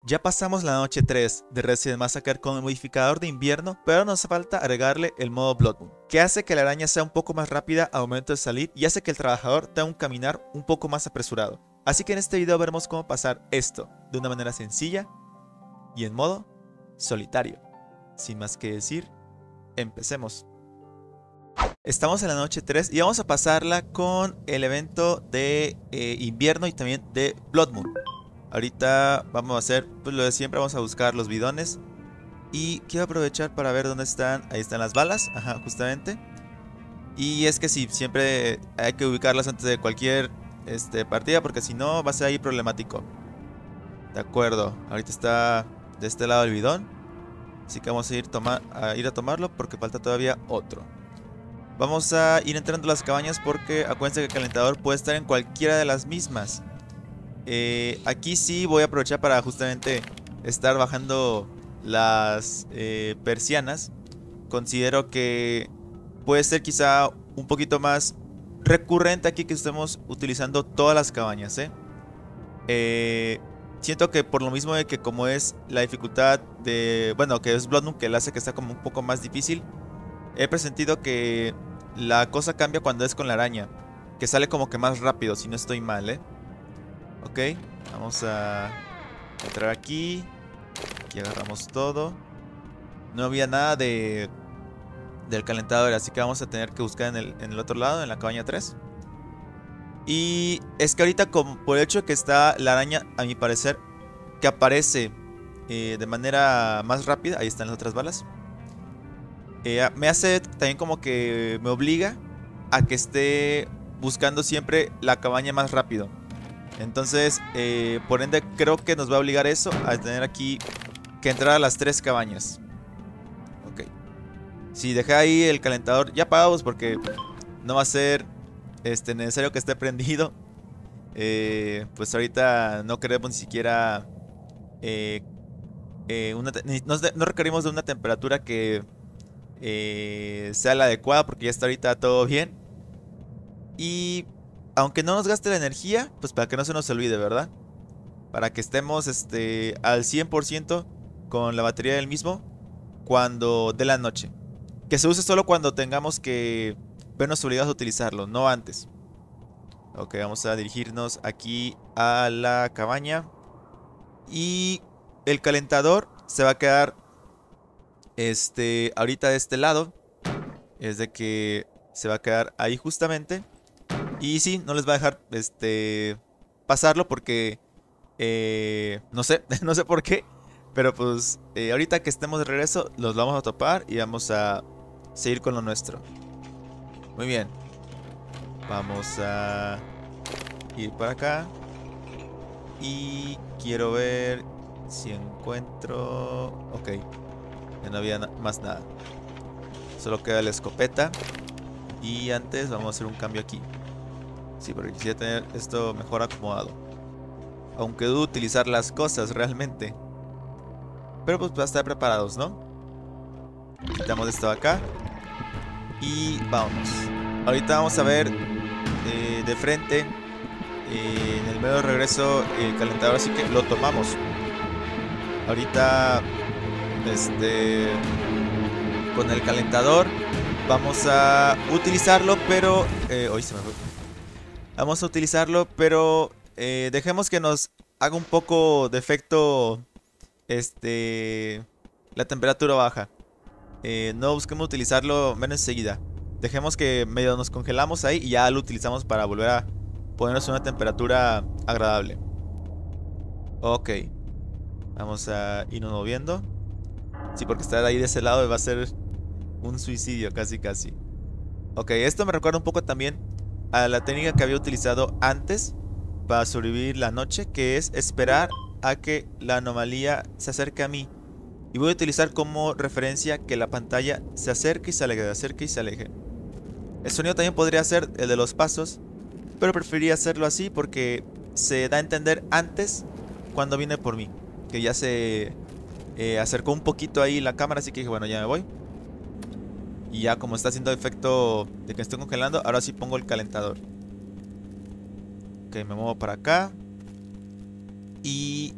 Ya pasamos la noche 3 de Resident Massacre con el modificador de invierno, pero nos falta agregarle el modo Blood Moon, que hace que la araña sea un poco más rápida al momento de salir y hace que el trabajador tenga un caminar un poco más apresurado. Así que en este video veremos cómo pasar esto de una manera sencilla y en modo solitario. Sin más que decir, empecemos. Estamos en la noche 3 y vamos a pasarla con el evento de invierno y también de Blood Moon. Ahorita vamos a hacer pues, lo de siempre, vamos a buscar los bidones. Y quiero aprovechar para ver dónde están. Ahí están las balas, ajá, justamente. Y es que sí, siempre hay que ubicarlas antes de cualquier partida, porque si no va a ser ahí problemático. De acuerdo, ahorita está de este lado el bidón. Así que vamos a ir a tomarlo porque falta todavía otro. Vamos a ir entrando a las cabañas porque acuérdense que el calentador puede estar en cualquiera de las mismas. Aquí sí voy a aprovechar para justamente estar bajando las persianas. Considero que puede ser quizá un poquito más recurrente aquí que estemos utilizando todas las cabañas, siento que por lo mismo de que como es la dificultad de... Bueno, que es Blood Moon, que le hace que sea como un poco más difícil. He presentido que la cosa cambia cuando es con la araña, que sale como que más rápido, si no estoy mal, Ok, vamos a entrar aquí. Aquí agarramos todo. No había nada del calentador, así que vamos a tener que buscar en el otro lado, en la cabaña 3. Y es que ahorita por el hecho de que está la araña, a mi parecer, que aparece de manera más rápida. Ahí están las otras balas. Me hace también como que me obliga a que esté buscando siempre la cabaña más rápido. Entonces, por ende, creo que nos va a obligar eso a tener aquí que entrar a las 3 cabañas. Ok. Si dejé ahí el calentador ya apagados porque no va a ser necesario que esté prendido. Pues ahorita no queremos ni siquiera no requerimos de una temperatura que sea la adecuada porque ya está ahorita todo bien. Y aunque no nos gaste la energía, pues para que no se nos olvide, ¿verdad? Para que estemos al 100% con la batería del mismo cuando de la noche. Que se use solo cuando tengamos que vernos obligados a utilizarlo, no antes. Ok, vamos a dirigirnos aquí a la cabaña. Y el calentador se va a quedar ahorita de este lado. Es de que se va a quedar ahí justamente. Y sí, no les va a dejar pasarlo porque no sé, no sé por qué. Pero pues ahorita que estemos de regreso los vamos a topar y vamos a seguir con lo nuestro. Muy bien. Vamos a ir para acá. Y quiero ver si encuentro... Ok, ya no había más nada. Solo queda la escopeta. Y antes vamos a hacer un cambio aquí. Sí, porque quisiera tener esto mejor acomodado. Aunque dudo utilizar las cosas realmente. Pero pues para estar preparados, ¿no? Quitamos esto de acá. Y vámonos. Ahorita vamos a ver de frente en el medio de regreso el calentador, así que lo tomamos. Ahorita con el calentador vamos a utilizarlo, pero hoy se me fue. Vamos a utilizarlo, pero dejemos que nos haga un poco de efecto la temperatura baja. No busquemos utilizarlo menos enseguida. Dejemos que medio nos congelamos ahí y ya lo utilizamos para volver a ponernos una temperatura agradable. Ok. Vamos a irnos moviendo. Sí, porque estar ahí de ese lado va a ser un suicidio casi casi. Ok, esto me recuerda un poco también a la técnica que había utilizado antes para sobrevivir la noche, que es esperar a que la anomalía se acerque a mí. Y voy a utilizar como referencia que la pantalla se acerque y se aleje, se acerque y se aleje. El sonido también podría ser el de los pasos, pero preferiría hacerlo así porque se da a entender antes cuando viene por mí. Que ya se acercó un poquito ahí la cámara, así que dije, bueno, ya me voy. Y ya como está haciendo efecto de que estoy congelando, ahora sí pongo el calentador. Ok, me muevo para acá. Y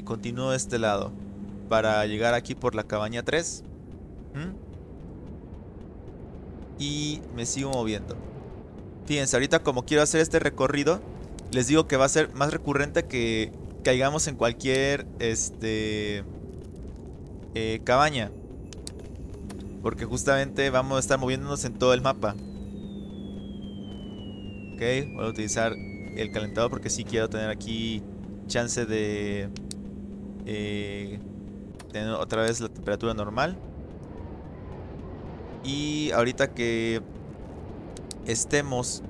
continúo de este lado para llegar aquí por la cabaña 3. Y me sigo moviendo. Fíjense, ahorita como quiero hacer este recorrido, les digo que va a ser más recurrente que caigamos en cualquier cabaña, porque justamente vamos a estar moviéndonos en todo el mapa. Ok, voy a utilizar el calentador porque sí quiero tener aquí chance de tener otra vez la temperatura normal. Y ahorita que estemos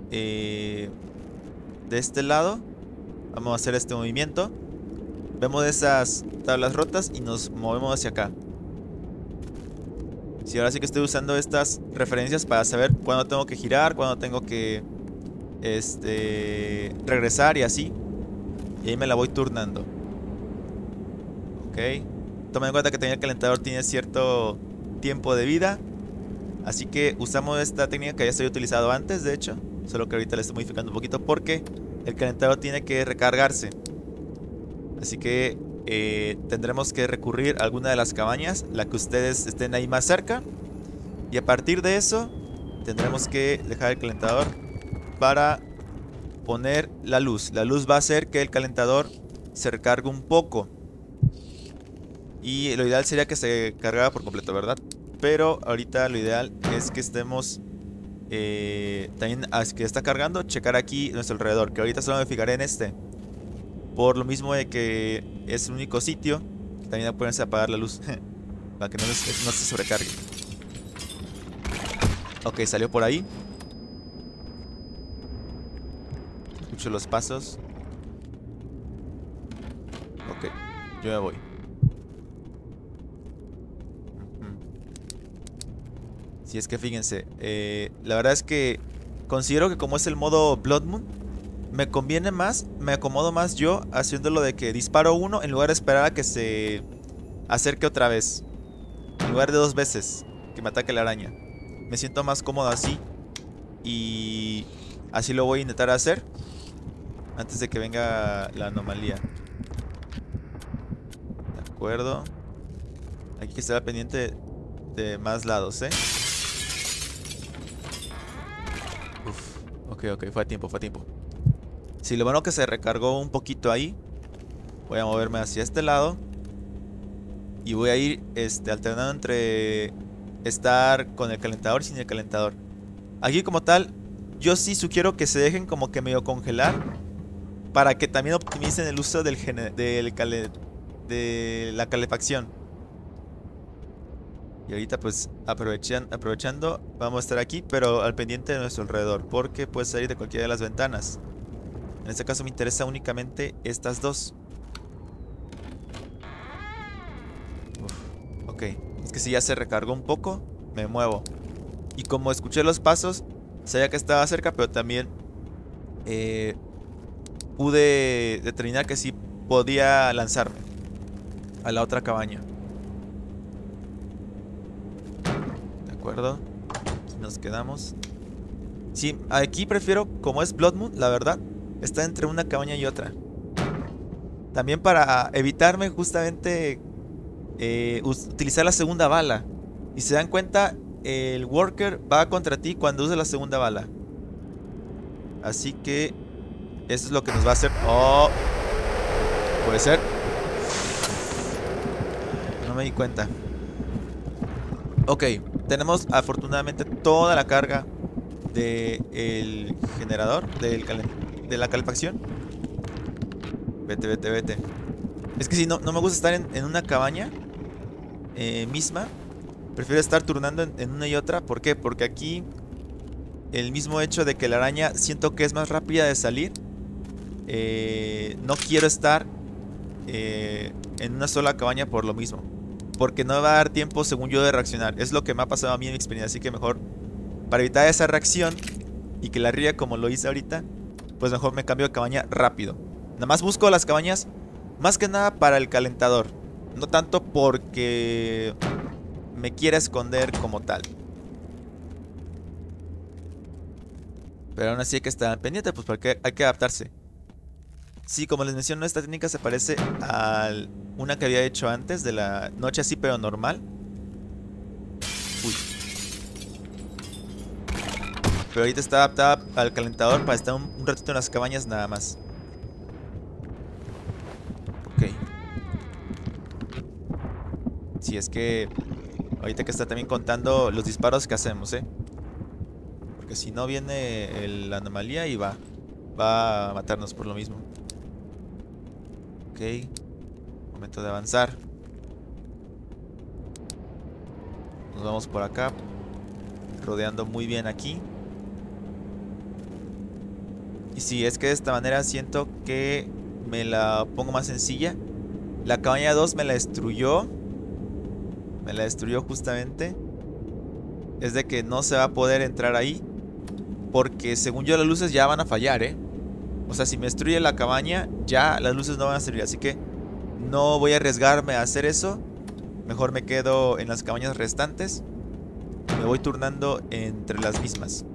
de este lado, vamos a hacer este movimiento. Vemos esas tablas rotas y nos movemos hacia acá. Sí, ahora sí que estoy usando estas referencias para saber cuándo tengo que girar, cuándo tengo que regresar y así. Y ahí me la voy turnando. Ok. Tomen en cuenta que también el calentador tiene cierto tiempo de vida. Así que usamos esta técnica que ya estoy utilizado antes, de hecho. Solo que ahorita la estoy modificando un poquito porque el calentador tiene que recargarse. Así que tendremos que recurrir a alguna de las cabañas, la que ustedes estén ahí más cerca. Y a partir de eso tendremos que dejar el calentador para poner la luz. La luz va a hacer que el calentador se recargue un poco. Y lo ideal sería que se cargara por completo, ¿verdad? Pero ahorita lo ideal es que estemos también, que está cargando, checar aquí nuestro alrededor, que ahorita solo me fijaré en este. Por lo mismo de que es el único sitio que también va a ponerse a apagar la luz para que no se sobrecargue. Ok, salió por ahí. Escucho los pasos. Ok, yo me voy. Si es que fíjense, la verdad es que considero que como es el modo Blood Moon, me conviene más, me acomodo más yo haciéndolo de que disparo uno en lugar de esperar a que se acerque otra vez. En lugar de 2 veces que me ataque la araña. Me siento más cómodo así. Y así lo voy a intentar hacer antes de que venga la anomalía. De acuerdo. Hay que estar pendiente de más lados, Uf, ok, fue a tiempo, fue a tiempo. Sí, lo bueno que se recargó un poquito ahí. Voy a moverme hacia este lado. Y voy a ir alternando entre estar con el calentador y sin el calentador. Aquí como tal, yo sí sugiero que se dejen como que medio congelar, para que también optimicen el uso de la calefacción. Y ahorita pues aprovechando, vamos a estar aquí, pero al pendiente de nuestro alrededor, porque puede salir de cualquiera de las ventanas. En este caso me interesa únicamente estas dos. Ok, es que si ya se recargó un poco, me muevo. Y como escuché los pasos, sabía que estaba cerca, pero también pude determinar que sí podía lanzarme a la otra cabaña. De acuerdo, aquí nos quedamos. Sí, aquí prefiero, como es Blood Moon, la verdad, está entre una cabaña y otra. También para evitarme justamente utilizar la segunda bala. Y se dan cuenta, el worker va contra ti cuando usa la segunda bala. Así que eso es lo que nos va a hacer. Oh, puede ser. No me di cuenta. Ok, tenemos afortunadamente toda la carga del generador, de la calefacción. Vete. Es que si no me gusta estar en una cabaña misma. Prefiero estar turnando en una y otra. ¿Por qué? Porque aquí el mismo hecho de que la araña siento que es más rápida de salir. No quiero estar en una sola cabaña por lo mismo, porque no me va a dar tiempo, según yo, de reaccionar. Es lo que me ha pasado a mí en mi experiencia. Así que mejor, para evitar esa reacción y que la ría como lo hice ahorita, pues mejor me cambio de cabaña rápido. Nada más busco las cabañas más que nada para el calentador, no tanto porque me quiera esconder como tal. Pero aún así hay que estar pendiente, pues porque hay que adaptarse. Sí, como les menciono, esta técnica se parece a una que había hecho antes, de la noche así pero normal. Uy. Pero ahorita está adaptada al calentador para estar un ratito en las cabañas nada más. Ok. Sí, es que ahorita que está también contando los disparos que hacemos, porque si no viene la anomalía y va a matarnos por lo mismo. Ok. Momento de avanzar. Nos vamos por acá, rodeando muy bien aquí. Y si es que de esta manera siento que me la pongo más sencilla. La cabaña 2 me la destruyó. Me la destruyó justamente. Es de que no se va a poder entrar ahí, porque según yo las luces ya van a fallar, O sea, si me destruye la cabaña, ya las luces no van a servir. Así que no voy a arriesgarme a hacer eso. Mejor me quedo en las cabañas restantes. Me voy turnando entre las mismas.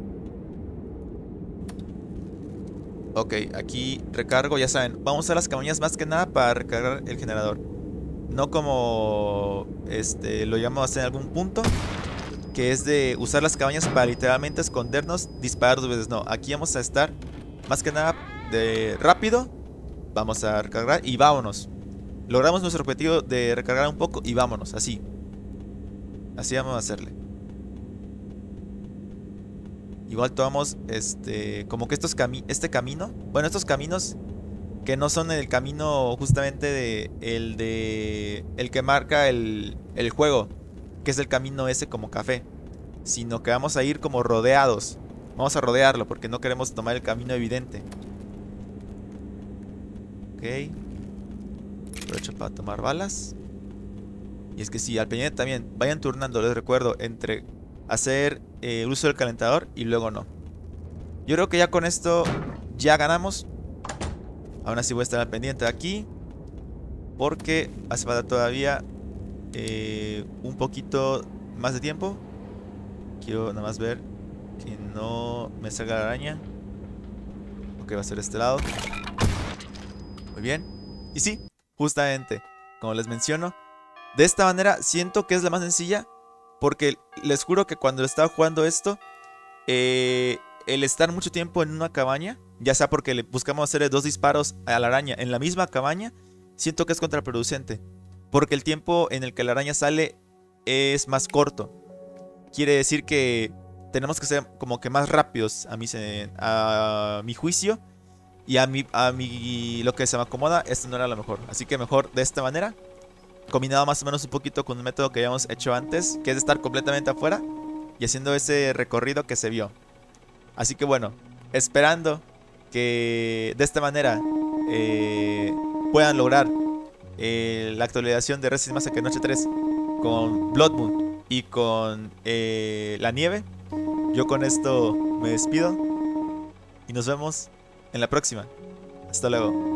Ok, aquí recargo, ya saben. Vamos a usar las cabañas más que nada para recargar el generador. No como lo llamamos a hacer en algún punto, que es de usar las cabañas para literalmente escondernos, disparar 2 veces. No, aquí vamos a estar más que nada de rápido. Vamos a recargar y vámonos. Logramos nuestro objetivo de recargar un poco y vámonos, así. Así vamos a hacerle. Igual tomamos como que este camino. Bueno, estos caminos que no son el camino justamente el que marca el juego, que es el camino ese como café, sino que vamos a ir como rodeados. Vamos a rodearlo porque no queremos tomar el camino evidente. Ok. Aprovecho para tomar balas. Y es que sí, al pendiente también vayan turnando, les recuerdo, entre hacer uso del calentador y luego no. Yo creo que ya con esto ya ganamos. Aún así voy a estar al pendiente de aquí, porque hace falta todavía un poquito más de tiempo. Quiero nada más ver que no me salga la araña. Ok, va a ser este lado. Muy bien. Y sí, justamente, como les menciono, de esta manera siento que es la más sencilla, porque les juro que cuando estaba jugando esto, el estar mucho tiempo en una cabaña, ya sea porque le buscamos hacerle 2 disparos a la araña en la misma cabaña, siento que es contraproducente, porque el tiempo en el que la araña sale es más corto. Quiere decir que tenemos que ser como que más rápidos a mi juicio. Y a mí lo que se me acomoda, esto no era lo mejor. Así que mejor de esta manera, combinado más o menos un poquito con un método que habíamos hecho antes, que es estar completamente afuera y haciendo ese recorrido que se vio. Así que bueno, esperando que de esta manera puedan lograr la actualización de Resident Massacre Noche 3 con Blood Moon y con la nieve. Yo con esto me despido y nos vemos en la próxima. Hasta luego.